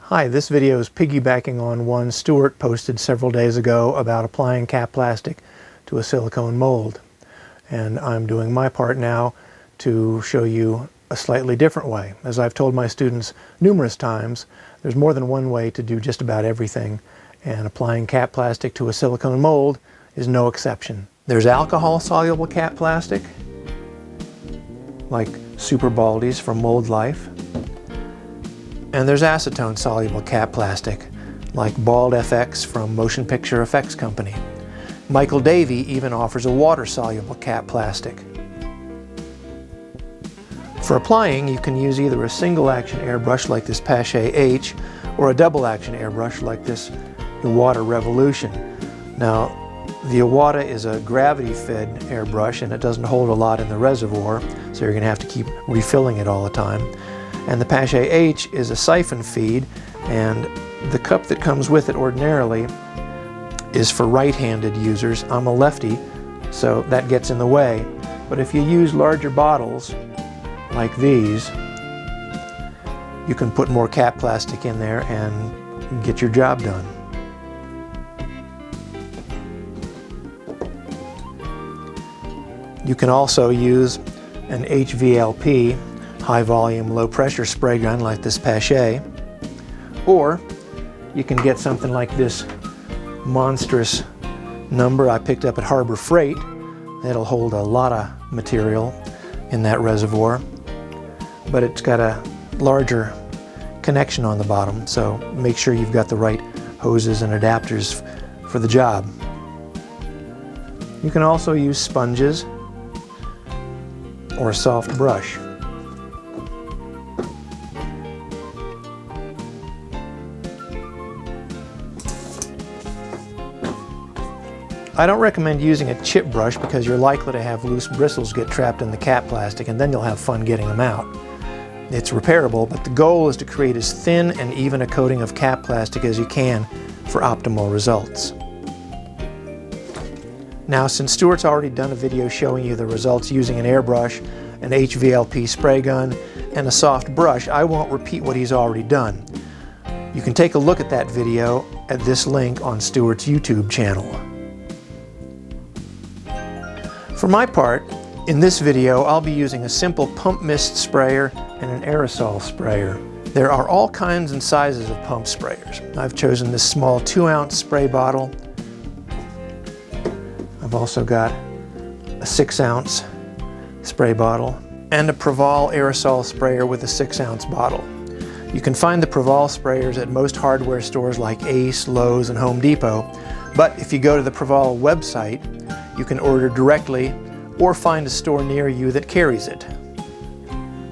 Hi, this video is piggybacking on one Stuart posted several days ago about applying cap plastic to a silicone mold. And I'm doing my part now to show you a slightly different way. As I've told my students numerous times, there's more than one way to do just about everything, and applying cap plastic to a silicone mold is no exception. There's alcohol-soluble cap plastic, like Super Baldies from Mold Life. And there's acetone-soluble cap plastic, like Bald FX from Motion Picture Effects Company. Michael Davey even offers a water-soluble cap plastic. For applying, you can use either a single-action airbrush like this Pache H, or a double-action airbrush like this Iwata Revolution. Now, the Iwata is a gravity-fed airbrush and it doesn't hold a lot in the reservoir, so you're going to have to keep refilling it all the time. And the Pache H is a siphon feed, and the cup that comes with it ordinarily is for right-handed users. I'm a lefty, so that gets in the way. But if you use larger bottles like these, you can put more cap plastic in there and get your job done. You can also use an HVLP, high volume, low pressure spray gun like this Pache, or you can get something like this monstrous number I picked up at Harbor Freight. That'll hold a lot of material in that reservoir, but it's got a larger connection on the bottom, so make sure you've got the right hoses and adapters for the job. You can also use sponges or a soft brush. I don't recommend using a chip brush because you're likely to have loose bristles get trapped in the cap plastic, and then you'll have fun getting them out. It's repairable, but the goal is to create as thin and even a coating of cap plastic as you can for optimal results. Now, since Stuart's already done a video showing you the results using an airbrush, an HVLP spray gun, and a soft brush, I won't repeat what he's already done. You can take a look at that video at this link on Stuart's YouTube channel. For my part, in this video, I'll be using a simple pump mist sprayer and an aerosol sprayer. There are all kinds and sizes of pump sprayers. I've chosen this small 2-ounce spray bottle. I've also got a 6-ounce spray bottle and a Preval aerosol sprayer with a 6-ounce bottle. You can find the Preval sprayers at most hardware stores like Ace, Lowe's, and Home Depot, but if you go to the Preval website, you can order directly or find a store near you that carries it.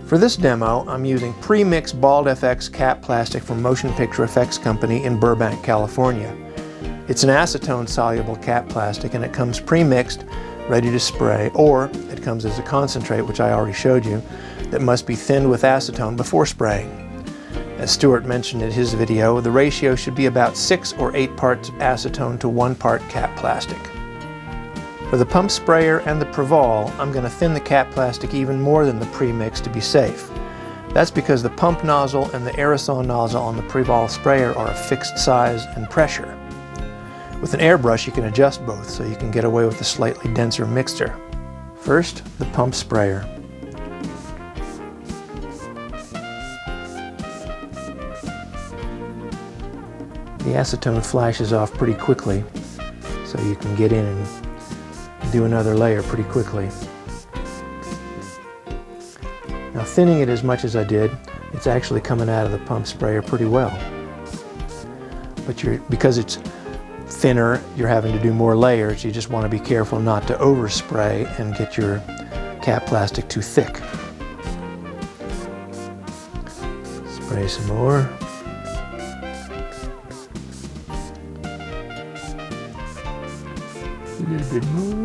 For this demo, I'm using pre-mixed Bald FX cap plastic from Motion Picture Effects Company in Burbank, California. It's an acetone-soluble cap plastic, and it comes pre-mixed, ready to spray, or it comes as a concentrate, which I already showed you, that must be thinned with acetone before spraying. As Stuart mentioned in his video, the ratio should be about 6 or 8 parts acetone to 1 part cap plastic. For the pump sprayer and the Preval, I'm going to thin the cap plastic even more than the pre-mix to be safe. That's because the pump nozzle and the aerosol nozzle on the Preval sprayer are a fixed size and pressure. With an airbrush, you can adjust both so you can get away with a slightly denser mixture. First, the pump sprayer. The acetone flashes off pretty quickly, so you can get in and do another layer pretty quickly. Now, thinning it as much as I did, it's actually coming out of the pump sprayer pretty well. But because it's thinner, you're having to do more layers. You just want to be careful not to overspray and get your cap plastic too thick. Spray some more. A little bit more.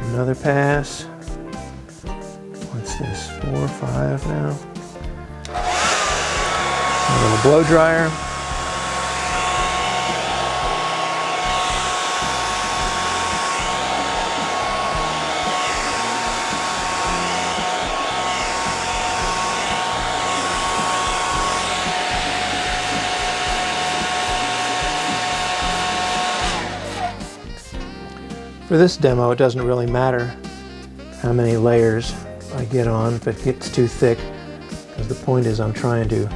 Another pass. What's this? 4 or 5 now. A little blow dryer. For this demo, it doesn't really matter how many layers I get on if it gets too thick, because the point is I'm trying to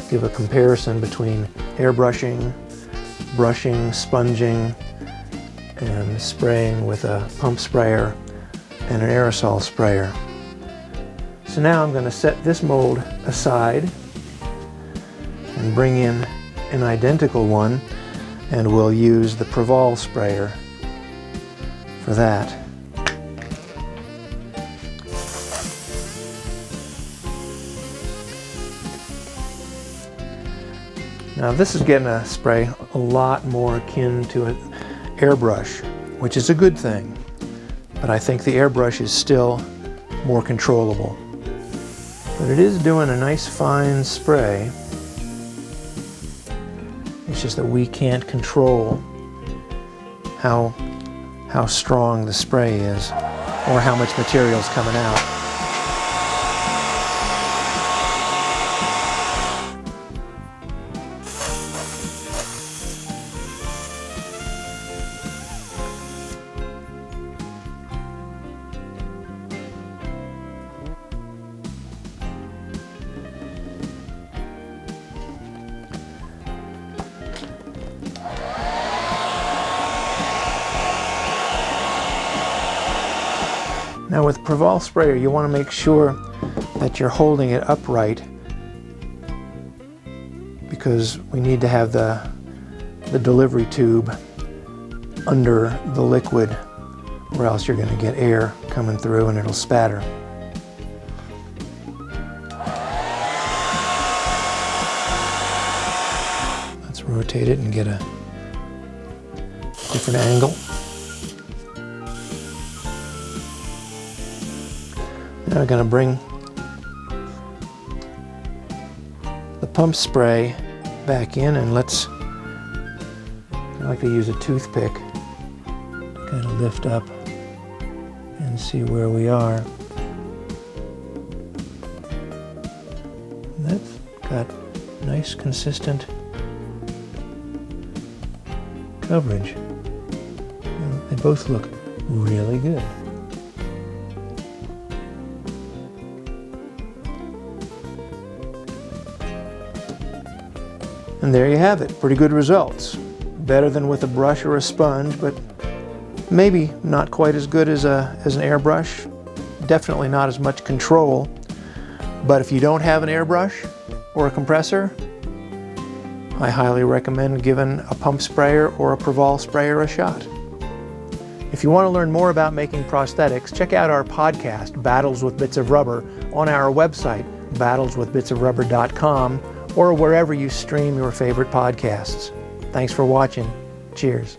give a comparison between airbrushing, brushing, sponging, and spraying with a pump sprayer and an aerosol sprayer. So now I'm going to set this mold aside and bring in an identical one, and we'll use the Preval sprayer for that. Now this is getting a spray a lot more akin to an airbrush, which is a good thing, but I think the airbrush is still more controllable. But it is doing a nice fine spray. It's just that we can't control how strong the spray is or how much material is coming out. Now with Preval sprayer, you want to make sure that you're holding it upright, because we need to have the delivery tube under the liquid, or else you're going to get air coming through and it'll spatter. Let's rotate it and get a different angle. Now I'm going to bring the pump spray back in, and I like to use a toothpick to kind of lift up and see where we are. That's got nice consistent coverage. And they both look really good. And there you have it, pretty good results. Better than with a brush or a sponge, but maybe not quite as good as an airbrush. Definitely not as much control. But if you don't have an airbrush or a compressor, I highly recommend giving a pump sprayer or a Preval sprayer a shot. If you want to learn more about making prosthetics, check out our podcast, Battles with Bits of Rubber, on our website, battleswithbitsofrubber.com, or wherever you stream your favorite podcasts. Thanks for watching. Cheers.